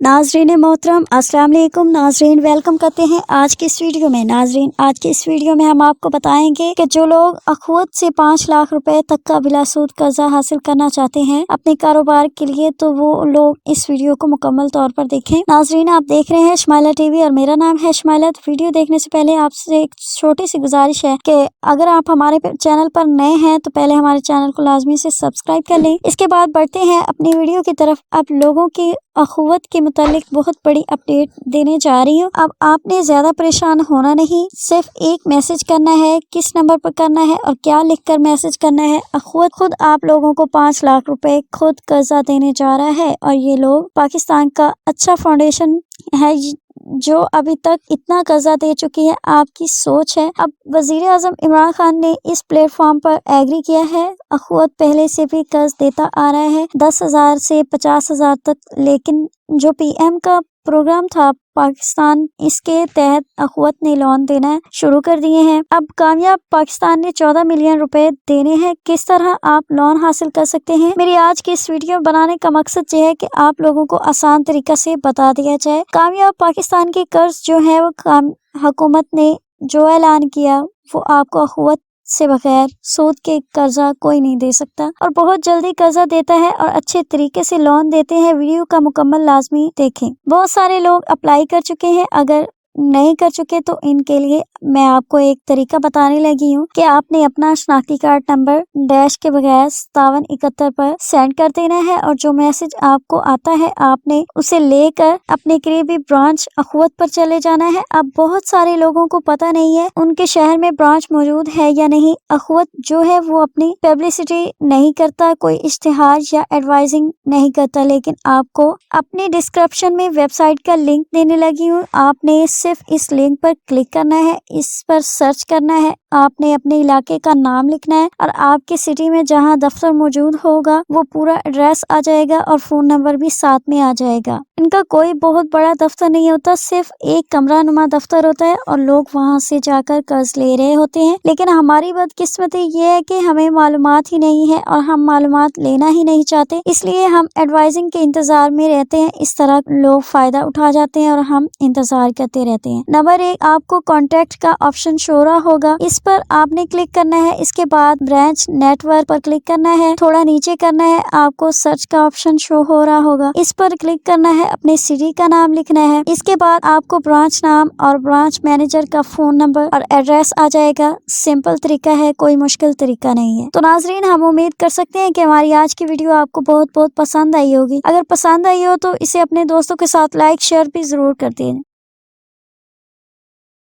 नाजरीन मोहतरम अस्सलाम वालेकुम नाजरीन, वेलकम करते हैं आज की इस वीडियो में। नाजरीन, आज की इस वीडियो में हम आपको बताएंगे कि जो लोग अखवत से 5 लाख रुपए तक का बिलासूद कर्जा हासिल करना चाहते हैं अपने कारोबार के लिए, तो वो लोग इस वीडियो को मुकम्मल तौर पर देखें। नाजरीन, आप देख रहे हैं शमाइला टीवी और मेरा नाम है शमाइला। वीडियो देखने से पहले आपसे एक छोटी सी गुजारिश है कि अगर आप हमारे चैनल पर नए हैं तो पहले हमारे चैनल को लाजमी से सब्सक्राइब कर लें। इसके बाद बढ़ते हैं अपनी वीडियो की तरफ। अब लोगों की अखुवत के मुतालिक बहुत बड़ी अपडेट देने जा रही हूँ। अब आपने ज्यादा परेशान होना नहीं, सिर्फ एक मैसेज करना है, किस नंबर पर करना है और क्या लिखकर मैसेज करना है। अखुवत खुद आप लोगों को 5 लाख रुपए खुद कर्जा देने जा रहा है और ये लोग पाकिस्तान का अच्छा फाउंडेशन है जो अभी तक इतना कर्जा दे चुकी है। आपकी सोच है। अब वजीर आजम इमरान खान ने इस प्लेटफॉर्म पर एग्री किया है। अखुवत पहले से भी कर्ज देता आ रहा है 10,000 से 50,000 तक, लेकिन जो पीएम का प्रोग्राम था पाकिस्तान, इसके तहत अखुवत ने लोन देना शुरू कर दिए हैं। अब कामयाब पाकिस्तान ने 14 मिलियन रुपए देने हैं। किस तरह आप लोन हासिल कर सकते हैं, मेरी आज की इस वीडियो बनाने का मकसद ये है कि आप लोगों को आसान तरीका से बता दिया जाए। कामयाब पाकिस्तान के कर्ज जो है वो हुकूमत ने जो ऐलान किया वो आपको अखुवत से बगैर सूद के कर्जा कोई नहीं दे सकता और बहुत जल्दी कर्जा देता है और अच्छे तरीके से लोन देते हैं। वीडियो का मुकम्मल लाजमी देखें। बहुत सारे लोग अप्लाई कर चुके हैं, अगर नहीं कर चुके तो इनके लिए मैं आपको एक तरीका बताने लगी हूँ कि आपने अपना शनाख्ती कार्ड नंबर डैश के बगैर 5771 पर सेंड कर देना है और जो मैसेज आपको आता है आपने उसे लेकर अपने करीबी ब्रांच अखुवत पर चले जाना है। अब बहुत सारे लोगों को पता नहीं है उनके शहर में ब्रांच मौजूद है या नहीं। अखुवत जो है वो अपनी पब्लिसिटी नहीं करता, कोई इश्तिहार या एडवाइजिंग नहीं करता, लेकिन आपको अपनी डिस्क्रिप्शन में वेबसाइट का लिंक देने लगी हूँ। आपने सिर्फ इस लिंक पर क्लिक करना है, इस पर सर्च करना है, आपने अपने इलाके का नाम लिखना है और आपकी सिटी में जहां दफ्तर मौजूद होगा वो पूरा एड्रेस आ जाएगा और फोन नंबर भी साथ में आ जाएगा। इनका कोई बहुत बड़ा दफ्तर नहीं होता, सिर्फ एक कमरा नुमा दफ्तर होता है और लोग वहां से जाकर कर्ज ले रहे होते हैं। लेकिन हमारी बदकिस्मती ये है कि हमें मालूमात ही नहीं है और हम मालूमात लेना ही नहीं चाहते, इसलिए हम एडवाइजिंग के इंतजार में रहते हैं। इस तरह लोग फायदा उठा जाते हैं और हम इंतजार करते रहते हैं। नंबर 1, आपको कॉन्टेक्ट का ऑप्शन शो रहा होगा, इस पर आपने क्लिक करना है। इसके बाद ब्रांच नेटवर्क पर क्लिक करना है, थोड़ा नीचे करना है, आपको सर्च का ऑप्शन शो हो रहा होगा, इस पर क्लिक करना है, अपने सिटी का नाम लिखना है। इसके बाद आपको ब्रांच नाम और ब्रांच मैनेजर का फोन नंबर और एड्रेस आ जाएगा। सिंपल तरीका है, कोई मुश्किल तरीका नहीं है। तो नाजरीन, हम उम्मीद कर सकते हैं कि हमारी आज की वीडियो आपको बहुत बहुत पसंद आई होगी। अगर पसंद आई हो तो इसे अपने दोस्तों के साथ लाइक शेयर भी जरूर कर दें।